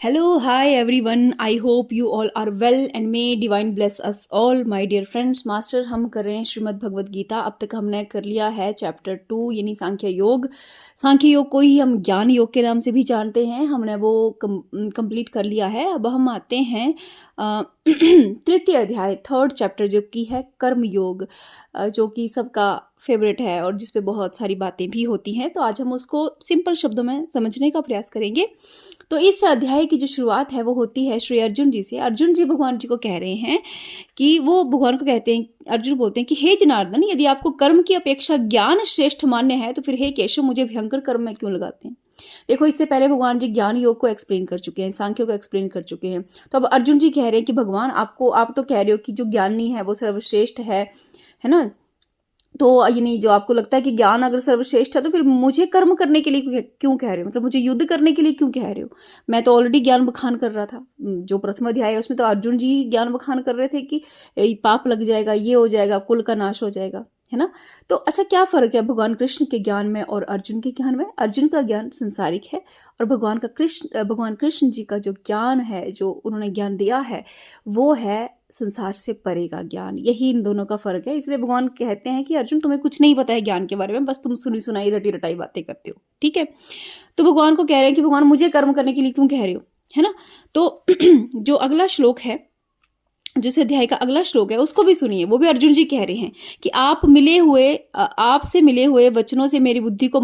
Hello, hi everyone. I hope you all are well and may divine bless us all, my dear friends. Master हम कर रहे हैं श्रीमद् भगवत गीता। अब तक हमने कर लिया है चैप्टर 2 यानी सांख्य योग। सांख्य योग को ही हम ज्ञान योग के नाम से भी जानते हैं। हमने वो कंप्लीट कर लिया है। अब हम आते हैं तृतीय अध्याय, थर्ड चैप्टर, जो कि है कर्म योग, जो कि सबका फेवरेट है और जिस पे बहुत सारी बातें भी होती हैं। तो आज हम उसको सिंपल शब्दों में समझने का प्रयास करेंगे। तो इस अध्याय की जो शुरुआत है वो होती है श्री अर्जुन जी से। अर्जुन जी भगवान जी को कह रहे हैं कि वो भगवान को कहते हैं, अर्जुन बोलते हैं कि हे जनार्दन, यदि आपको कर्म की अपेक्षा ज्ञान श्रेष्ठ मान्य है तो फिर हे केशव, मुझे भयंकर कर्म में क्यों लगाते हैं। देखो, इससे पहले भगवान जी ज्ञान योग को एक्सप्लेन कर चुके हैं, सांख्य को एक्सप्लेन कर चुके हैं। तो अब अर्जुन जी कह रहे हैं कि भगवान, आप तो कह रहे हो कि जो ज्ञानी है वो सर्वश्रेष्ठ है ना। तो यानी जो आपको लगता है कि ज्ञान अगर सर्वश्रेष्ठ है तो फिर मुझे कर्म करने के लिए क्यों कह रहे हो, मतलब मुझे युद्ध करने के लिए क्यों कह रहे हो। मैं तो ऑलरेडी ज्ञान बखान कर रहा था। जो प्रथम अध्याय है उसमें तो अर्जुन जी ज्ञान बखान कर रहे थे कि पाप लग जाएगा, ये हो जाएगा, कुल का नाश हो जाएगा, है ना। तो अच्छा, क्या फर्क है भगवान कृष्ण के ज्ञान में और अर्जुन के ज्ञान में। अर्जुन का ज्ञान संसारिक है और भगवान कृष्ण जी का जो ज्ञान है, जो उन्होंने ज्ञान दिया है, वो है संसार से परे का ज्ञान। यही इन दोनों का फर्क है। इसलिए भगवान कहते हैं कि अर्जुन, तुम्हें कुछ नहीं पता है ज्ञान के बारे में, बस तुम सुनी सुनाई रटी रटाई बातें करते हो, ठीक है। तो भगवान को कह रहे हैं कि भगवान, मुझे कर्म करने के लिए क्यों कह रहे हो, है ना। तो जो अगला श्लोक है, जिस अध्याय का अगला श्लोक है, उसको भी सुनिए। वो भी अर्जुन जी कह रहे हैं कि आपसे मिले हुए वचनों से मेरी बुद्धि को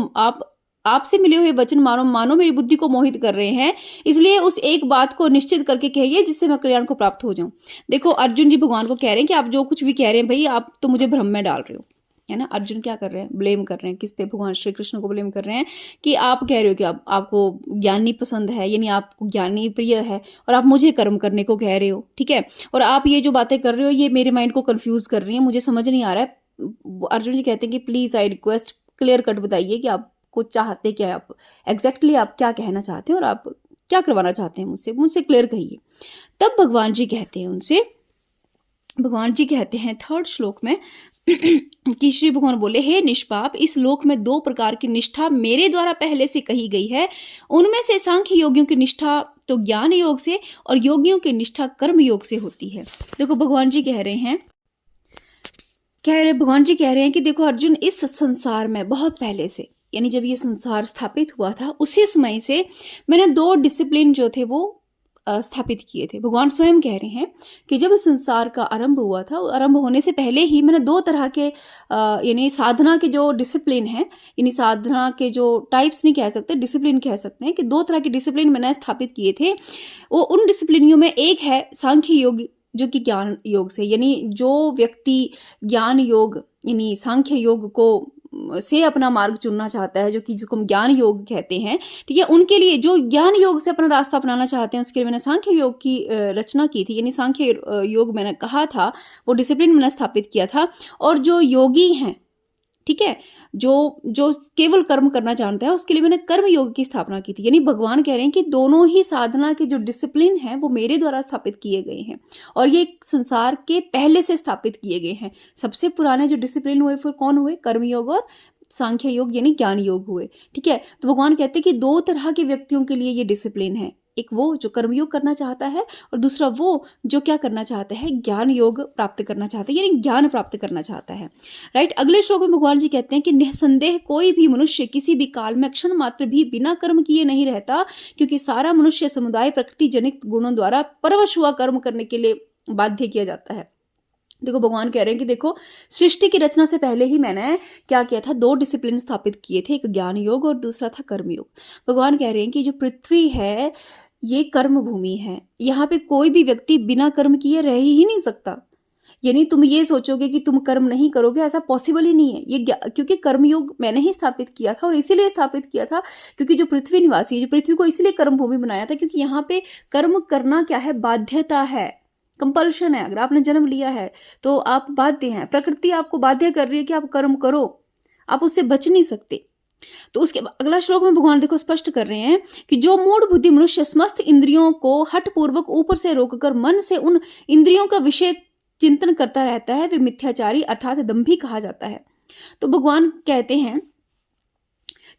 आपसे मिले हुए वचन मानो मानो मेरी बुद्धि को मोहित कर रहे हैं। इसलिए उस एक बात को निश्चित करके कहिए जिससे मैं कल्याण को प्राप्त हो जाऊं। देखो, अर्जुन जी भगवान को कह रहे हैं कि आप जो कुछ भी कह रहे हैं भाई, आप तो मुझे भ्रम में डाल रहे हो, है ना। अर्जुन क्या कर रहे हैं, ब्लेम कर रहे हैं किस पे, भगवान श्री कृष्ण को ब्लेम कर रहे हैं कि आप कह रहे हो कि आपको ज्ञानी पसंद है, यानी आपको ज्ञानी प्रिय है, और आप मुझे कर्म करने को कह रहे हो, ठीक है। और आप ये जो बातें कर रहे हो ये मेरे माइंड को कंफ्यूज कर रही है, मुझे समझ नहीं आ रहा है। अर्जुन जी कहते हैं कि please I request, clear cut बताइए कि आपको चाहते क्या है, आप एग्जैक्टली आप क्या कहना चाहते हैं और आप क्या करवाना चाहते हैं मुझसे, मुझसे क्लियर कहिए। तब भगवान जी कहते हैं उनसे, भगवान जी कहते हैं थर्ड श्लोक में कि श्री भगवान बोले, हे निष्पाप, इस लोक में दो प्रकार की निष्ठा मेरे द्वारा पहले से कही गई है। उनमें से सांख्य योगियों की निष्ठा तो ज्ञान योग से और योगियों की निष्ठा कर्म योग से होती है। देखो, भगवान जी कह रहे हैं कि देखो अर्जुन, इस संसार में बहुत पहले से, यानी जब ये संसार स्थापित हुआ था उसी समय से मैंने दो डिसिप्लिन जो थे वो स्थापित किए थे। भगवान स्वयं कह रहे हैं कि जब संसार का आरंभ हुआ था, आरंभ होने से पहले ही मैंने दो तरह के यानी साधना के जो डिसिप्लिन है, यानी साधना के जो टाइप्स नहीं कह सकते, डिसिप्लिन कह सकते हैं, कि दो तरह के डिसिप्लिन मैंने स्थापित किए थे। वो उन डिसिप्लिनियों में एक है सांख्य योग, जो कि ज्ञान योग से, यानी जो व्यक्ति ज्ञान योग यानी सांख्य योग को से अपना मार्ग चुनना चाहता है, जो कि जिसको हम ज्ञान योग कहते हैं, ठीक है, उनके लिए जो ज्ञान योग से अपना रास्ता अपनाना चाहते हैं, उसके लिए मैंने सांख्य योग की रचना की थी, यानी सांख्य योग मैंने कहा था, वो डिसिप्लिन मैंने स्थापित किया था। और जो योगी हैं, ठीक है, जो जो केवल कर्म करना जानता है, उसके लिए मैंने कर्म योग की स्थापना की थी। यानी भगवान कह रहे हैं कि दोनों ही साधना के जो डिसिप्लिन हैं वो मेरे द्वारा स्थापित किए गए हैं और ये संसार के पहले से स्थापित किए गए हैं। सबसे पुराने जो डिसिप्लिन हुए फिर कौन हुए, कर्म योग और सांख्य योग यानी ज्ञान योग हुए, ठीक है। तो भगवान कहते हैं कि दो तरह के व्यक्तियों के लिए ये डिसिप्लिन है, एक वो जो कर्मयोग करना चाहता है और दूसरा वो जो क्या करना चाहता है, ज्ञान योग प्राप्त करना चाहता है, यानी ज्ञान प्राप्त करना चाहता है, राइट। अगले श्लोक में भगवान जी कहते हैं कि निसंदेह कोई भी मनुष्य किसी भी काल में क्षण मात्र भी बिना कर्म किए नहीं रहता, क्योंकि सारा मनुष्य समुदाय प्रकृति जनित गुणों द्वारा परवश हुआ कर्म करने के लिए बाध्य किया जाता है। देखो, भगवान कह रहे हैं कि देखो, सृष्टि की रचना से पहले ही मैंने क्या किया था, दो डिसिप्लिन स्थापित किए थे, एक ज्ञान योग और दूसरा था कर्म योग। भगवान कह रहे हैं कि जो पृथ्वी है ये कर्म भूमि है, यहाँ पे कोई भी व्यक्ति बिना कर्म किए रह ही नहीं सकता। यानी तुम ये सोचोगे कि तुम कर्म नहीं करोगे, ऐसा पॉसिबल ही नहीं है। ये क्योंकि कर्मयोग मैंने ही स्थापित किया था और इसीलिए स्थापित किया था क्योंकि जो पृथ्वी निवासी है, जो पृथ्वी को इसलिए कर्म भूमि बनाया था क्योंकि यहाँ पे कर्म करना क्या है, बाध्यता है, कंपल्शन है। अगर आपने जन्म लिया है तो आप बाध्य हैं, प्रकृति आपको बाध्य कर रही है कि आप कर्म करो, आप उससे बच नहीं सकते। तो उसके अगला श्लोक में भगवान देखो स्पष्ट कर रहे हैं कि जो मूढ़ बुद्धि मनुष्य समस्त इंद्रियों को हठ पूर्वक ऊपर से रोककर मन से उन इंद्रियों का विषय चिंतन करता रहता है, वे मिथ्याचारी अर्थात दंभी कहा जाता है। तो भगवान कहते हैं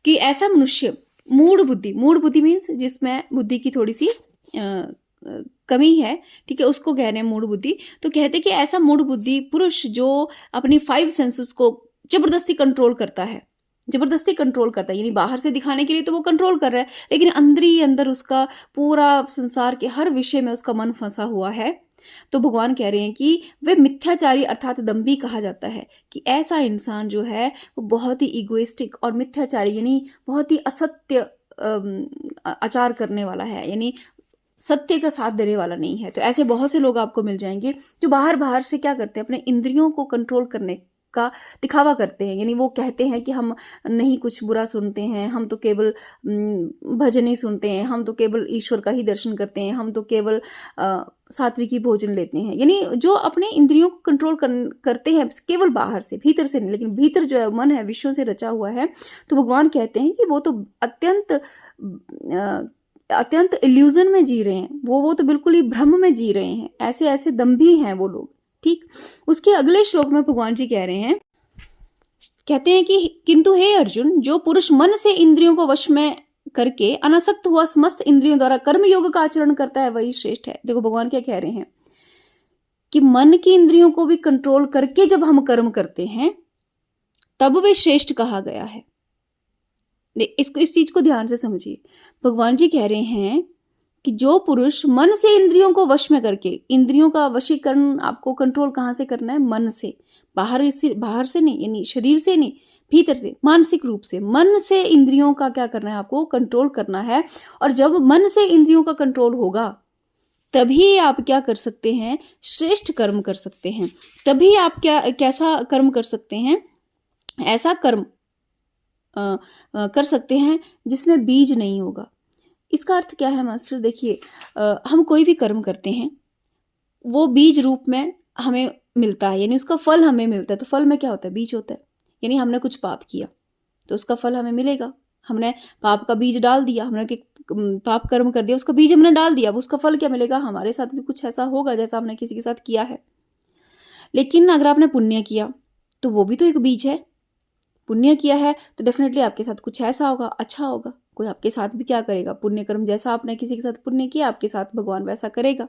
कि ऐसा मनुष्य मूढ़ बुद्धि मीन्स जिसमें बुद्धि की थोड़ी सी कमी है, ठीक है, उसको कह रहे हैं मूढ़ बुद्धि। तो कहते हैं कि ऐसा मूढ़ बुद्धि पुरुष जो अपनी 5 सेंसेस को ज़बरदस्ती कंट्रोल करता है, ज़बरदस्ती कंट्रोल करता है, यानी बाहर से दिखाने के लिए तो वो कंट्रोल कर रहा है, लेकिन अंदर ही अंदर उसका पूरा संसार के हर विषय में उसका मन फँसा हुआ है। तो भगवान कह रहे हैं कि वे मिथ्याचारी अर्थात दंभी कहा जाता है, कि ऐसा इंसान जो है वो बहुत ही इगोइस्टिक और मिथ्याचारी यानी बहुत ही असत्य आचार करने वाला है, यानी सत्य का साथ देने वाला नहीं है। तो ऐसे बहुत से लोग आपको मिल जाएँगे जो बाहर-बाहर से क्या करते हैं, अपने इंद्रियों को कंट्रोल करने का दिखावा करते हैं। यानी वो कहते हैं कि हम नहीं कुछ बुरा सुनते हैं, हम तो केवल भजन ही सुनते हैं, हम तो केवल ईश्वर का ही दर्शन करते हैं, हम तो केवल सात्विकी भोजन लेते हैं। यानी जो अपने इंद्रियों को कंट्रोल करते हैं केवल बाहर से, भीतर से नहीं, लेकिन भीतर जो है मन है विषयों से रचा हुआ है। तो भगवान कहते हैं कि वो तो अत्यंत इल्यूज़न में जी रहे हैं। वो तो बिल्कुल ही भ्रम में जी रहे हैं। ऐसे-ऐसे दंभी हैं वो लोग, ठीक? उसके अगले श्लोक में भगवान जी कह रहे हैं, कहते हैं कि किंतु हे अर्जुन, जो पुरुष मन से इंद्रियों को वश में करके अनासक्त हुआ समस्त इंद्रियों द्वारा कर्म योग का आचरण करता है, वही श्रेष्ठ है। देखो भगवान क्या कह रहे हैं कि मन की इंद्रियों को भी कंट्रोल करके जब हम कर्म करते हैं, तब वे श्रेष्ठ कहा गया है। इस चीज को ध्यान से समझिए। भगवान जी कह रहे हैं कि जो पुरुष मन से इंद्रियों को वश में करके, इंद्रियों का वशीकरण आपको कंट्रोल कहाँ से करना है? मन से, बाहर से नहीं, यानी शरीर से नहीं, भीतर से, मानसिक रूप से मन से इंद्रियों का क्या करना है? आपको कंट्रोल करना है। और जब मन से इंद्रियों का कंट्रोल होगा, तभी आप क्या कर सकते हैं? श्रेष्ठ कर्म कर सकते हैं। तभी आप कैसा कर्म कर सकते हैं? ऐसा कर्म कर सकते हैं जिसमें बीज नहीं होगा। इसका अर्थ क्या है मास्टर? देखिए, हम कोई भी कर्म करते हैं, वो बीज रूप में हमें मिलता है, यानी उसका फल हमें मिलता है। तो फल में क्या होता है? बीज होता है। यानी हमने कुछ पाप किया तो उसका फल हमें मिलेगा। हमने पाप का बीज डाल दिया, हमने पाप कर्म कर दिया, उसका बीज हमने डाल दिया, उसका फल क्या मिलेगा? हमारे साथ भी कुछ ऐसा होगा जैसा हमने किसी के साथ किया है। लेकिन अगर आपने पुण्य किया तो वो भी तो एक बीज है। पुण्य किया है तो डेफिनेटली आपके साथ कुछ ऐसा होगा, अच्छा होगा। कोई आपके साथ भी क्या करेगा? पुण्य कर्म जैसा आपने किसी के साथ पुण्य किया, आपके साथ भगवान वैसा करेगा,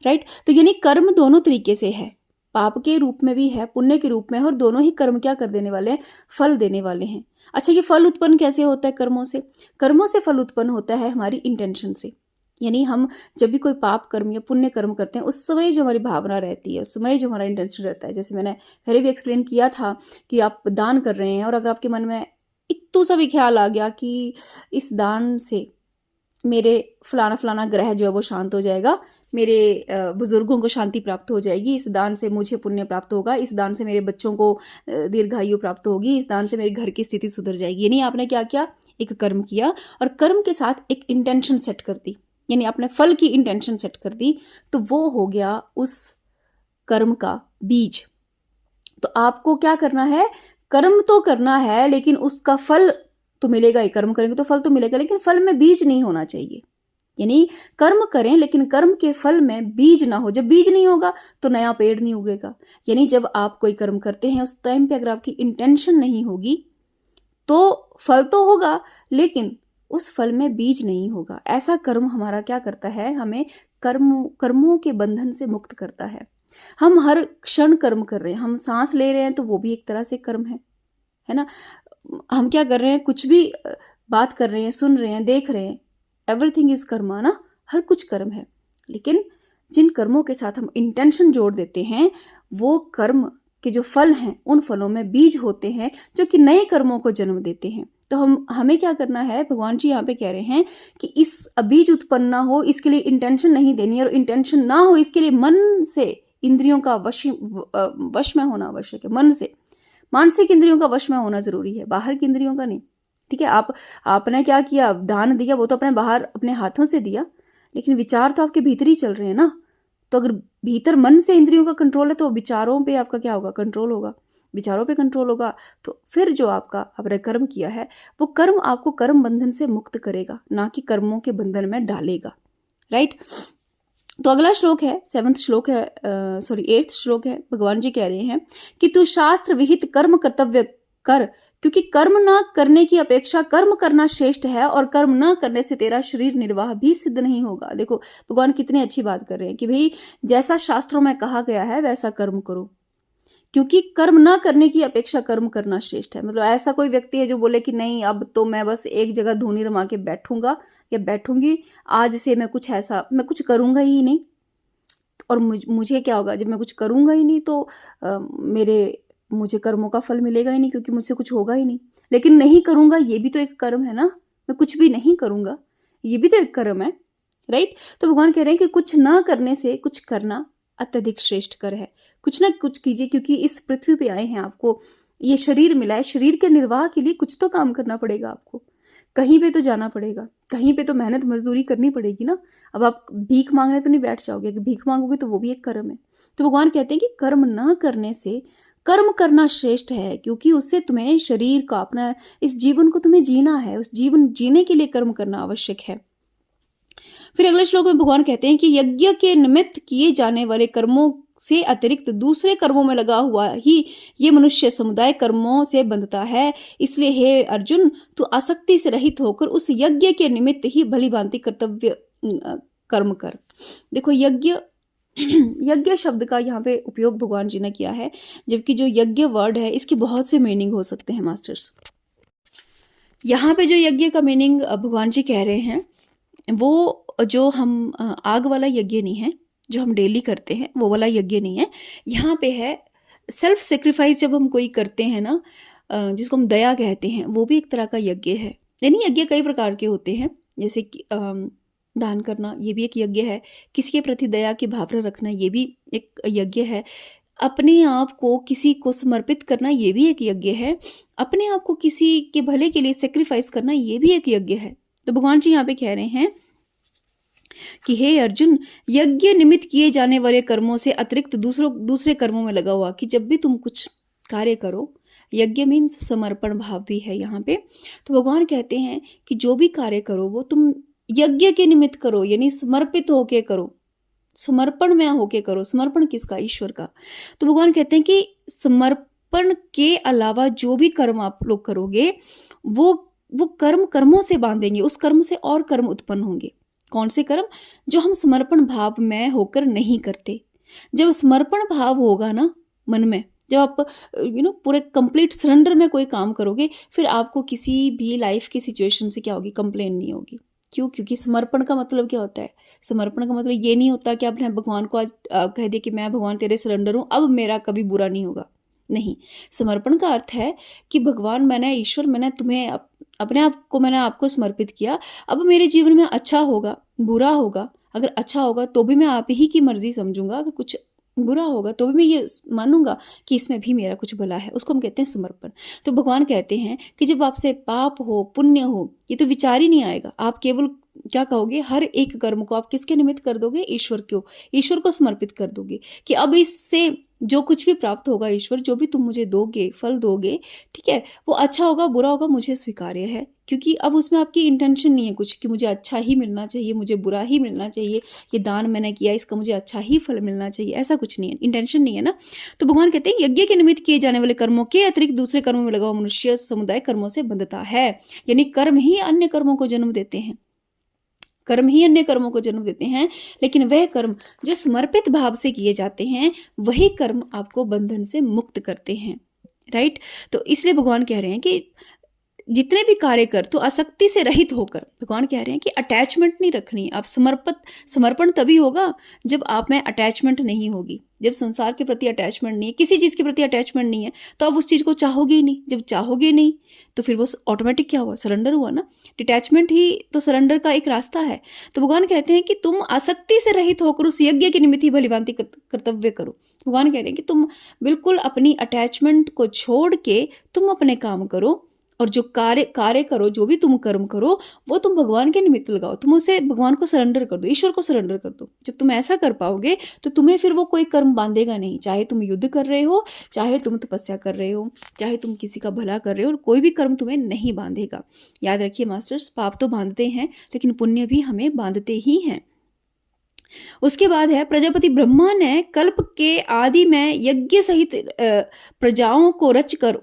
राइट? तो यानी कर्म दोनों तरीके से है, पाप के रूप में भी है, पुण्य के रूप में है, और दोनों ही कर्म क्या कर देने वाले हैं? फल देने वाले हैं। अच्छा, ये फल उत्पन्न कैसे होता है? कर्मों से। कर्मों से फल उत्पन्न होता है हमारी इंटेंशन से। यानी हम जब भी कोई पाप कर्म या पुण्य कर्म करते हैं, उस समय जो हमारी भावना रहती है, उस समय जो हमारा इंटेंशन रहता है, जैसे मैंने पहले भी एक्सप्लेन किया था कि आप दान कर रहे हैं और अगर आपके मन में इत्तू सा भी ख्याल आ गया कि इस दान से मेरे फलाना फलाना ग्रह जो है वो शांत हो जाएगा, मेरे बुजुर्गों को शांति प्राप्त हो जाएगी, इस दान से मुझे पुण्य प्राप्त होगा, इस दान से मेरे बच्चों को दीर्घायु प्राप्त होगी, इस दान से मेरे घर की स्थिति सुधर जाएगी। यानी आपने क्या किया? एक कर्म किया और कर्म के साथ एक इंटेंशन सेट कर दी, यानी आपने फल की इंटेंशन सेट कर दी, तो वो हो गया उस कर्म का बीज। तो आपको क्या करना है? कर्म तो करना है, लेकिन उसका फल तो मिलेगा ही। कर्म करेंगे तो फल तो मिलेगा, लेकिन फल में बीज नहीं होना चाहिए। यानी कर्म करें लेकिन कर्म के फल में बीज ना हो। जब बीज नहीं होगा तो नया पेड़ नहीं उगेगा। यानी जब आप कोई कर्म करते हैं उस टाइम पे अगर आपकी इंटेंशन नहीं होगी तो फल तो होगा, लेकिन उस फल में बीज नहीं होगा। ऐसा कर्म हमारा क्या करता है? हमें कर्मों के बंधन से मुक्त करता है। हम हर क्षण कर्म कर रहे हैं, हम सांस ले रहे हैं तो वो भी एक तरह से कर्म है ना? हम क्या कर रहे हैं? कुछ भी बात कर रहे हैं, सुन रहे हैं, देख रहे हैं, एवरीथिंग इज कर्मा ना, हर कुछ कर्म है। लेकिन जिन कर्मों के साथ हम इंटेंशन जोड़ देते हैं, वो कर्म के जो फल हैं, उन फलों में बीज होते हैं जो कि नए कर्मों को जन्म देते हैं। तो हमें क्या करना है? भगवान जी यहाँ पे कह रहे हैं कि इस बीज उत्पन्न ना हो, इसके लिए इंटेंशन नहीं देनी है, और इंटेंशन ना हो इसके लिए मन से इंद्रियों का वश में होना आवश्यक है। मन से, मानसिक इंद्रियों का वश में होना जरूरी है, बाहर की इंद्रियों का नहीं। ठीक है, आपने क्या किया? दान दिया, वो तो अपने बाहर अपने हाथों से दिया, लेकिन विचार तो आपके भीतर ही चल रहे हैं ना। तो अगर भीतर मन से इंद्रियों का कंट्रोल है तो विचारों पे आपका क्या होगा? कंट्रोल होगा। विचारों पे कंट्रोल होगा तो फिर जो आपने कर्म किया है, वो कर्म आपको कर्म बंधन से मुक्त करेगा, ना कि कर्मों के बंधन में डालेगा, राइट? तो अगला श्लोक है, 7th श्लोक है, 8th श्लोक है। भगवान जी कह रहे हैं कि तू शास्त्र विहित कर्म कर्तव्य कर, क्योंकि कर्म ना करने की अपेक्षा कर्म करना श्रेष्ठ है और कर्म ना करने से तेरा शरीर निर्वाह भी सिद्ध नहीं होगा। देखो भगवान कितनी अच्छी बात कर रहे हैं कि भाई जैसा शास्त्रों में कहा गया है वैसा कर्म करो, क्योंकि कर्म ना करने की अपेक्षा कर्म करना श्रेष्ठ है। मतलब ऐसा कोई व्यक्ति है जो बोले कि नहीं अब तो मैं बस एक जगह धूनी रमा के बैठूंगा या बैठूंगी, आज से मैं कुछ ऐसा मैं कुछ करूंगा ही नहीं, और मुझे क्या होगा जब मैं कुछ करूंगा ही नहीं तो मेरे मुझे कर्मों का फल मिलेगा ही नहीं, क्योंकि मुझसे कुछ होगा ही नहीं। लेकिन नहीं करूंगा ये भी तो एक कर्म है ना, मैं कुछ भी नहीं करूंगा ये भी तो एक कर्म है, राइट। तो भगवान कह रहे हैं कि कुछ ना करने से कुछ करना अत्यधिक श्रेष्ठ कर है। कुछ ना कुछ कीजिए, क्योंकि इस पृथ्वी पे आए हैं, आपको ये शरीर मिला है, शरीर के निर्वाह के लिए कुछ तो काम करना पड़ेगा आपको, कहीं पे तो जाना पड़ेगा, कहीं पे तो मेहनत मजदूरी करनी पड़ेगी ना। अब आप भीख मांगने तो नहीं बैठ जाओगे, भीख मांगोगे तो वो भी एक कर्म है। तो भगवान कहते हैं कि कर्म ना करने से कर्म करना श्रेष्ठ है, क्योंकि उससे तुम्हें शरीर का अपना इस जीवन को तुम्हें जीना है, उस जीवन जीने के लिए कर्म करना आवश्यक है। फिर अगले श्लोक में भगवान कहते हैं कि यज्ञ के निमित्त किए जाने वाले कर्मों से अतिरिक्त दूसरे कर्मों में लगा हुआ ही ये मनुष्य समुदाय कर्मों से बंधता है। इसलिए हे अर्जुन, तू आसक्ति से रहित होकर उस यज्ञ के निमित्त ही भली भांति कर्तव्य कर्म कर। देखो यज्ञ यज्ञ शब्द का यहाँ पे उपयोग भगवान जी ने किया है, जबकि जो यज्ञ वर्ड है इसके बहुत से मीनिंग हो सकते हैं मास्टर्स। यहाँ पे जो यज्ञ का मीनिंग भगवान जी कह रहे हैं वो जो हम आग वाला यज्ञ नहीं है, जो हम डेली करते हैं वो वाला यज्ञ नहीं है। यहाँ पे है सेल्फ सेक्रीफाइस, जब हम कोई करते हैं ना, जिसको हम दया कहते हैं, वो भी एक तरह का यज्ञ है। यानी यज्ञ कई प्रकार के होते हैं, जैसे कि दान करना ये भी एक यज्ञ है, किसी के प्रति दया की भावना रखना ये भी एक यज्ञ है, अपने आप को किसी को समर्पित करना ये भी एक यज्ञ है, अपने आप को किसी के भले के लिए सेक्रीफाइस करना ये भी एक यज्ञ है। तो भगवान जी यहाँ पे कह रहे हैं कि हे अर्जुन, यज्ञ निमित्त किए जाने वाले कर्मों से अतिरिक्त दूसरे कर्मों में लगा हुआ, कि जब भी तुम कुछ कार्य करो, यज्ञ मीन्स समर्पण भाव भी है यहाँ पे। तो भगवान कहते हैं कि जो भी कार्य करो वो तुम यज्ञ के निमित्त करो, यानी समर्पित होके करो, समर्पण में होके करो। समर्पण किसका? ईश्वर का। तो भगवान कहते हैं कि समर्पण के अलावा जो भी कर्म आप लोग करोगे वो कर्म कर्मों से बांधेंगे, उस कर्म से और कर्म उत्पन्न होंगे। कौन से कर्म? जो हम समर्पण भाव में होकर नहीं करते। जब समर्पण भाव होगा ना मन में, जब आप पूरे कंप्लीट सरेंडर में कोई काम करोगे, फिर आपको किसी भी लाइफ की सिचुएशन से क्या होगी? कंप्लेन नहीं होगी। क्यों? क्योंकि समर्पण का मतलब क्या होता है? समर्पण का मतलब ये नहीं होता कि आपने भगवान को आज कह दिया कि मैं भगवान तेरे सरेंडर हूँ, अब मेरा कभी बुरा नहीं होगा। नहीं, समर्पण का अर्थ है कि भगवान मैंने, ईश्वर मैंने तुम्हें अपने आप को मैंने आपको समर्पित किया, अब मेरे जीवन में अच्छा होगा, बुरा होगा, अगर अच्छा होगा तो भी मैं आप ही की मर्जी समझूंगा, अगर कुछ बुरा होगा तो भी मैं ये मानूंगा कि इसमें भी मेरा कुछ भला है। उसको हम कहते हैं समर्पण। तो भगवान कहते हैं कि जब आपसे पाप हो पुण्य हो ये तो विचार ही नहीं आएगा, आप केवल क्या कहोगे? हर एक कर्म को आप किसके निमित्त कर दोगे? ईश्वर को समर्पित कर दोगे कि अब इससे जो कुछ भी प्राप्त होगा, ईश्वर जो भी तुम मुझे दोगे, फल दोगे, ठीक है, वो अच्छा होगा बुरा होगा मुझे स्वीकार्य है, क्योंकि अब उसमें आपकी इंटेंशन नहीं है कुछ कि मुझे अच्छा ही मिलना चाहिए, मुझे बुरा ही मिलना चाहिए, ये दान मैंने किया इसका मुझे अच्छा ही फल मिलना चाहिए, ऐसा कुछ नहीं है, इंटेंशन नहीं है ना। तो भगवान कहते हैं यज्ञ के निमित्त किए जाने वाले कर्मों के अतिरिक्त दूसरे कर्मों में लगा हुआ मनुष्य समुदाय कर्मों से बंधता है। यानी कर्म ही अन्य कर्मों को जन्म देते हैं, कर्म ही अन्य कर्मों को जन्म देते हैं, लेकिन वह कर्म जो समर्पित भाव से किए जाते हैं वही कर्म आपको बंधन से मुक्त करते हैं, राइट। तो इसलिए भगवान कह रहे हैं कि जितने भी कार्य कर तो आसक्ति से रहित होकर, भगवान कह रहे हैं कि अटैचमेंट नहीं रखनी। आप समर्पण तभी होगा जब आप में अटैचमेंट नहीं होगी, जब संसार के प्रति अटैचमेंट नहीं है, किसी चीज़ के प्रति अटैचमेंट नहीं है, तो आप उस चीज़ को चाहोगे ही नहीं। जब चाहोगे नहीं तो फिर वो ऑटोमेटिक क्या हुआ? सरेंडर हुआ ना। डिटैचमेंट ही तो सरेंडर का एक रास्ता है। तो भगवान कहते हैं कि तुम आसक्ति से रहित होकर उस यज्ञ के निमित्त ही भलीभांति कर्तव्य करो। भगवान कह रहे हैं कि तुम बिल्कुल अपनी अटैचमेंट को छोड़ के तुम अपने काम करो, और जो कार्य करो, जो भी तुम कर्म करो वो तुम भगवान के निमित्त लगाओ, तुम उसे भगवान को सरेंडर कर दो, ईश्वर को सरेंडर कर दो। जब तुम ऐसा कर पाओगे तो तुम्हें फिर वो कोई कर्म बांधेगा नहीं, चाहे तुम युद्ध कर रहे हो, चाहे तुम तपस्या कर रहे हो, चाहे तुम किसी का भला कर रहे हो, कोई भी कर्म तुम्हें नहीं बांधेगा। याद रखिए मास्टर्स, पाप तो बांधते हैं लेकिन पुण्य भी हमें बांधते ही हैं। उसके बाद है प्रजापति ब्रह्मा ने कल्प के आदि में यज्ञ सहित प्रजाओं को रचकर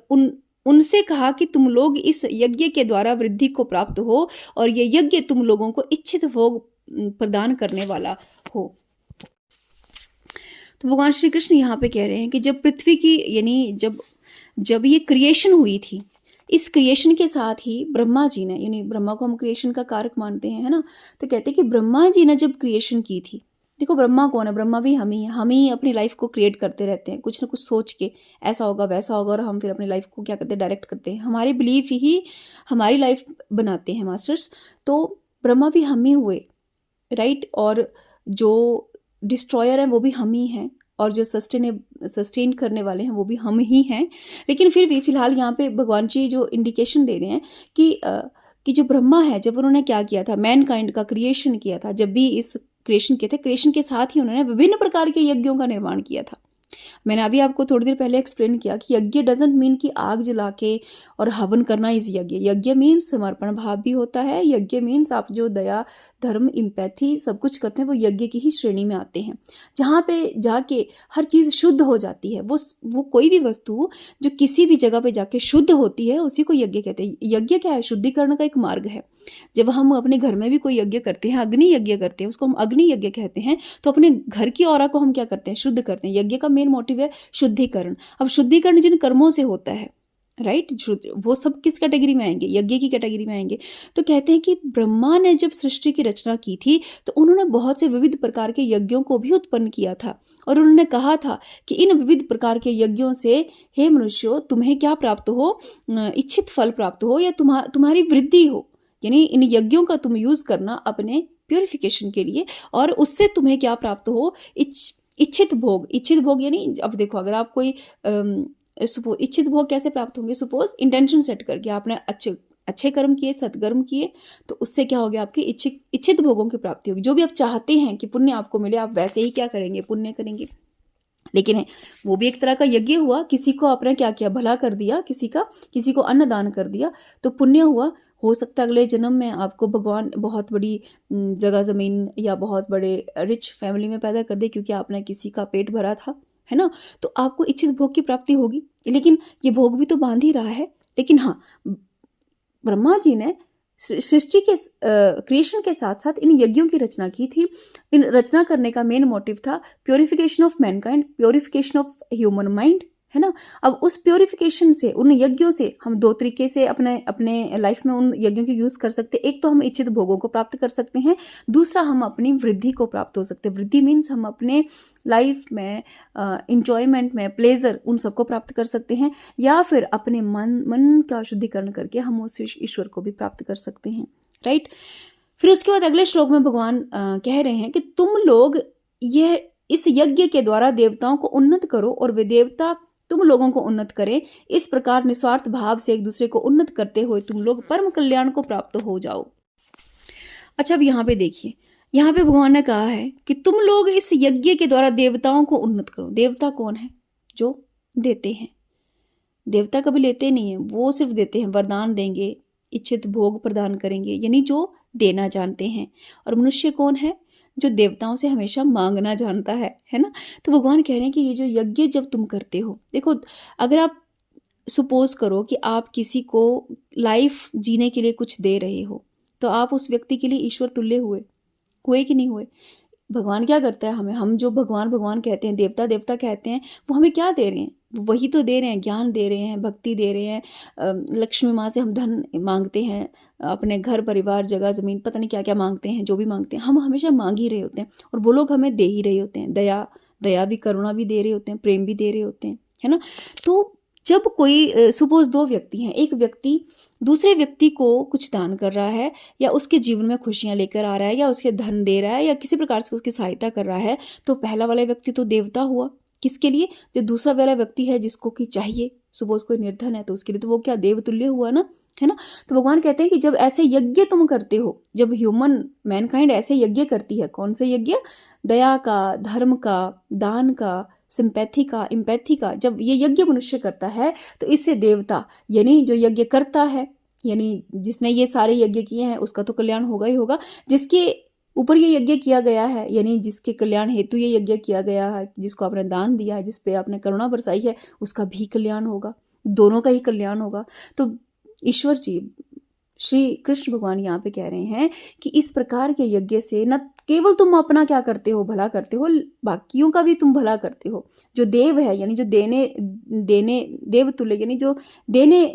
उनसे कहा कि तुम लोग इस यज्ञ के द्वारा वृद्धि को प्राप्त हो और ये यज्ञ तुम लोगों को इच्छित भोग प्रदान करने वाला हो। तो भगवान श्री कृष्ण यहाँ पे कह रहे हैं कि जब पृथ्वी की यानी जब जब ये क्रिएशन हुई थी, इस क्रिएशन के साथ ही ब्रह्मा जी ने, यानी ब्रह्मा को हम क्रिएशन का कारक मानते हैं, है ना? तो कहते हैं कि ब्रह्मा जी ने जब क्रिएशन की थी, देखो ब्रह्मा कौन है? ब्रह्मा भी हम ही हैं। हम ही अपनी लाइफ को क्रिएट करते रहते हैं, कुछ ना कुछ सोच के, ऐसा होगा वैसा होगा, और हम फिर अपनी लाइफ को क्या करते हैं? डायरेक्ट करते हैं। हमारे बिलीफ ही हमारी लाइफ बनाते हैं मास्टर्स। तो ब्रह्मा भी हम ही हुए, राइट? और जो डिस्ट्रॉयर है वो भी हम ही हैं, और जो सस्टेन करने वाले हैं वो भी हम ही हैं। लेकिन फिर भी फिलहाल यहाँ पे भगवान जी जो इंडिकेशन दे रहे हैं कि जो ब्रह्मा है, जब उन्होंने क्या किया था, मैनकाइंड का क्रिएशन किया था, जब भी इस क्रिएशन किए थे, क्रिएशन के साथ ही उन्होंने विभिन्न प्रकार के यज्ञों का निर्माण किया था। मैंने अभी आपको थोड़ी देर पहले एक्सप्लेन किया कि यज्ञ डजंट मीन कि आग जला के और हवन करना इज यज्ञ। यज्ञ मीन्स समर्पण भाव भी होता है। यज्ञ मीन्स आप जो दया, धर्म, इम्पैथी सब कुछ करते हैं, वो यज्ञ की ही श्रेणी में आते हैं। जहाँ पे जाके हर चीज़ शुद्ध हो जाती है, वो कोई भी वस्तु जो किसी भी जगह पे जाके शुद्ध होती है, उसी को यज्ञ कहते हैं। यज्ञ क्या है? शुद्धिकरण का एक मार्ग है। जब हम अपने घर में भी कोई यज्ञ करते हैं, अग्नि यज्ञ करते हैं, उसको हम अग्नि यज्ञ कहते हैं, तो अपने घर की ऑरा को हम क्या करते हैं? शुद्ध करते हैं। यज्ञ का मेन मोटिव है शुद्धिकरण। अब शुद्धिकरण जिन कर्मों से होता है, राइट, वो सब किस कैटेगरी में आएंगे? यज्ञ की कैटेगरी में आएंगे। तो कहते हैं कि ब्रह्मा ने जब सृष्टि की रचना की थी, तो उन्होंने बहुत से विविध प्रकार के यज्ञों को भी उत्पन्न किया था, और उन्होंने कहा था कि इन विविध प्रकार के यज्ञों से हे मनुष्यों, तुम्हें क्या प्राप्त हो? इच्छित फल प्राप्त हो, या तुम्हारी वृद्धि हो। यानी इन यज्ञों का तुम यूज करना अपने प्योरिफिकेशन के लिए, और उससे तुम्हें क्या प्राप्त हो? इच्छित भोग। इच्छित भोग यानी अब देखो, अगर आप कोई सपोज इच्छित भोग कैसे प्राप्त होंगे? सपोज इंटेंशन सेट करके आपने अच्छे अच्छे कर्म किए, सत्कर्म किए, तो उससे क्या हो गया? आपकी इच्छित इच्छित भोगों की प्राप्ति होगी। जो भी आप चाहते हैं कि पुण्य आपको मिले, आप वैसे ही क्या करेंगे? पुण्य करेंगे। लेकिन है, वो भी एक तरह का यज्ञ हुआ। किसी को आपने क्या किया? भला कर दिया, किसी को अन्न दान कर दिया, तो पुण्य हुआ। हो सकता है अगले जन्म में आपको भगवान बहुत बड़ी जगह ज़मीन या बहुत बड़े रिच फैमिली में पैदा कर दे, क्योंकि आपने किसी का पेट भरा था, है ना? तो आपको इच्छित भोग की प्राप्ति होगी। लेकिन ये भोग भी तो बांध ही रहा है। लेकिन हाँ, ब्रह्मा जी ने सृष्टि के क्रिएशन के साथ साथ इन यज्ञों की रचना की थी। इन रचना करने का मेन मोटिव था purification of Mankind, purification of human mind, है ना? अब उस प्योरिफिकेशन से, उन यज्ञों से हम दो तरीके से अपने अपने लाइफ में उन यज्ञों को यूज़ कर सकते हैं। एक तो हम इच्छित भोगों को प्राप्त कर सकते हैं, दूसरा हम अपनी वृद्धि को प्राप्त हो सकते हैं। वृद्धि मीन्स हम अपने लाइफ में इंजॉयमेंट में, प्लेजर, उन सबको प्राप्त कर सकते हैं, या फिर अपने मन का शुद्धिकरण करके हम उस ईश्वर को भी प्राप्त कर सकते हैं, राइट? फिर उसके बाद अगले श्लोक में भगवान कह रहे हैं कि तुम लोग ये इस यज्ञ के द्वारा देवताओं को उन्नत करो, और वे देवता तुम लोगों को उन्नत करें। इस प्रकार निस्वार्थ भाव से एक दूसरे को उन्नत करते हुए तुम लोग परम कल्याण को प्राप्त हो जाओ। अच्छा, अब यहाँ पे देखिए, यहाँ पे भगवान ने कहा है कि तुम लोग इस यज्ञ के द्वारा देवताओं को उन्नत करो। देवता कौन है? जो देते हैं। देवता कभी लेते नहीं है, वो सिर्फ देते हैं। वरदान देंगे, इच्छित भोग प्रदान करेंगे, यानी जो देना जानते हैं। और मनुष्य कौन है? जो देवताओं से हमेशा मांगना जानता है ना? तो भगवान कह रहे हैं कि ये जो यज्ञ जब तुम करते हो, देखो, अगर आप सपोज करो कि आप किसी को लाइफ जीने के लिए कुछ दे रहे हो, तो आप उस व्यक्ति के लिए ईश्वर तुल्य हुए कि नहीं हुए? भगवान क्या करता है हमें? हम जो भगवान भगवान कहते हैं, देवता देवता कहते हैं, वो हमें क्या दे रहे हैं? वही तो दे रहे हैं, ज्ञान दे रहे हैं, भक्ति दे रहे हैं। लक्ष्मी माँ से हम धन मांगते हैं, अपने घर परिवार जगह ज़मीन, पता नहीं क्या क्या मांगते हैं। जो भी मांगते हैं हम हमेशा मांग ही रहे होते हैं, और वो लोग हमें दे ही रहे होते हैं। दया भी, करुणा भी दे रहे होते हैं, प्रेम भी दे रहे होते हैं, है ना? तो जब कोई सपोज दो व्यक्ति हैं, एक व्यक्ति दूसरे व्यक्ति को कुछ दान कर रहा है, या उसके जीवन में खुशियां लेकर आ रहा है, या उसके धन दे रहा है, या किसी प्रकार से उसकी सहायता कर रहा है, तो पहला वाला व्यक्ति तो देवता हुआ। किसके लिए? जो दूसरा वाला व्यक्ति है, जिसको कि चाहिए, सपोज कोई निर्धन है, तो उसके लिए तो वो क्या देवतुल्य हुआ ना, है ना? तो भगवान कहते हैं कि जब ऐसे यज्ञ तुम करते हो, जब ह्यूमन मैनकाइंड ऐसे यज्ञ करती है, कौन से यज्ञ? दया का, धर्म का, दान का, सिंपैथी का, इम्पैथी का, जब ये यज्ञ मनुष्य करता है, तो इससे देवता, यानी जो यज्ञ करता है, यानी जिसने ये सारे यज्ञ किए हैं, उसका तो कल्याण होगा ही होगा। जिसके ऊपर ये यज्ञ किया गया है, यानी जिसके कल्याण हेतु ये यज्ञ किया गया है, जिसको आपने दान दिया है, जिस पे आपने करुणा बरसाई है, उसका भी कल्याण होगा। दोनों का ही कल्याण होगा। तो ईश्वर जी, श्री कृष्ण भगवान यहाँ पे कह रहे हैं कि इस प्रकार के यज्ञ से न केवल तुम अपना क्या करते हो, भला करते हो, बाकियों का भी तुम भला करते हो। जो देव है यानी जो देने देने देव तुल्य यानी जो देने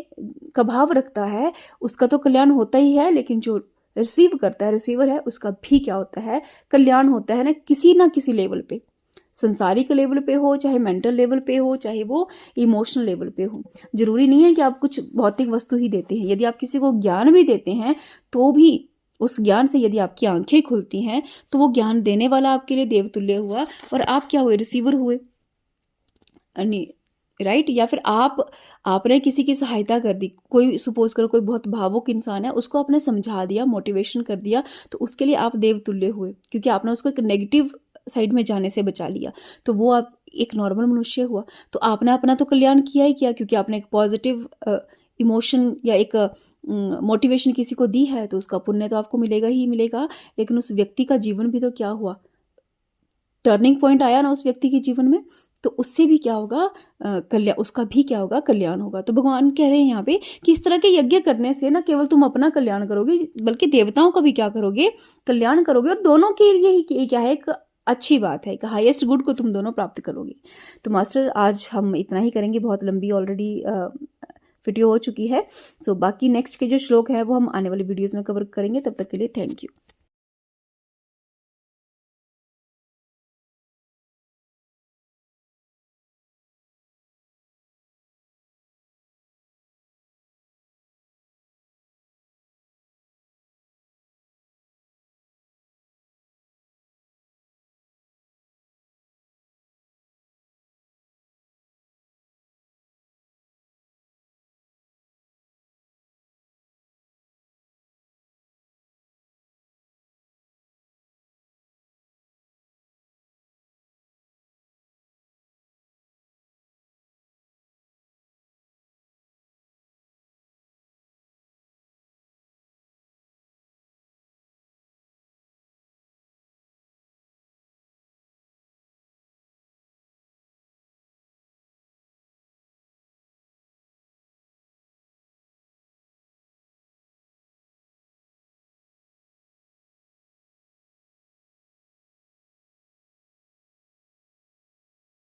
का भाव रखता है, उसका तो कल्याण होता ही है, लेकिन जो रिसीव करता है, रिसीवर है, उसका भी क्या होता है, कल्याण होता है ना किसी लेवल पे। संसारिक लेवल पे हो, चाहे मेंटल लेवल पे हो, चाहे वो इमोशनल लेवल पे हो। ज़रूरी नहीं है कि आप कुछ भौतिक वस्तु ही देते हैं। यदि आप किसी को ज्ञान भी देते हैं, तो भी उस ज्ञान से यदि आपकी आँखें खुलती हैं, तो वो ज्ञान देने वाला आपके लिए देवतुल्य हुआ और आप क्या हुए, रिसीवर हुए। अनि राइट? या फिर आपने किसी की सहायता कर दी। कोई सपोज़ करो कोई बहुत भावुक इंसान है, उसको आपने समझा दिया, मोटिवेशन कर दिया, तो उसके लिए आप देवतुल्य हुए, क्योंकि आपने उसको एक नेगेटिव साइड में जाने से बचा लिया। तो वो आप एक नॉर्मल मनुष्य हुआ। तो आपने अपना तो कल्याण किया ही किया, क्योंकि आपने एक पॉज़िटिव इमोशन या एक मोटिवेशन किसी को दी है, तो उसका पुण्य तो आपको मिलेगा ही मिलेगा। लेकिन उस व्यक्ति का जीवन भी तो क्या हुआ, टर्निंग पॉइंट आया ना उस व्यक्ति के जीवन में, तो उससे भी क्या होगा, उसका भी क्या होगा, कल्याण होगा। तो भगवान कह रहे हैं यहाँ पे कि इस तरह के यज्ञ करने से ना केवल तुम अपना कल्याण करोगे, बल्कि देवताओं का भी क्या करोगे, कल्याण करोगे, और दोनों के लिए ही क्या है, एक अच्छी बात है, एक हाईएस्ट गुड को तुम दोनों प्राप्त करोगे। तो मास्टर आज हम इतना ही करेंगे, बहुत लंबी ऑलरेडी वीडियो हो चुकी है। तो बाकी नेक्स्ट के जो श्लोक है वो हम आने वाली वीडियोज़ में कवर करेंगे। तब तक के लिए थैंक यू।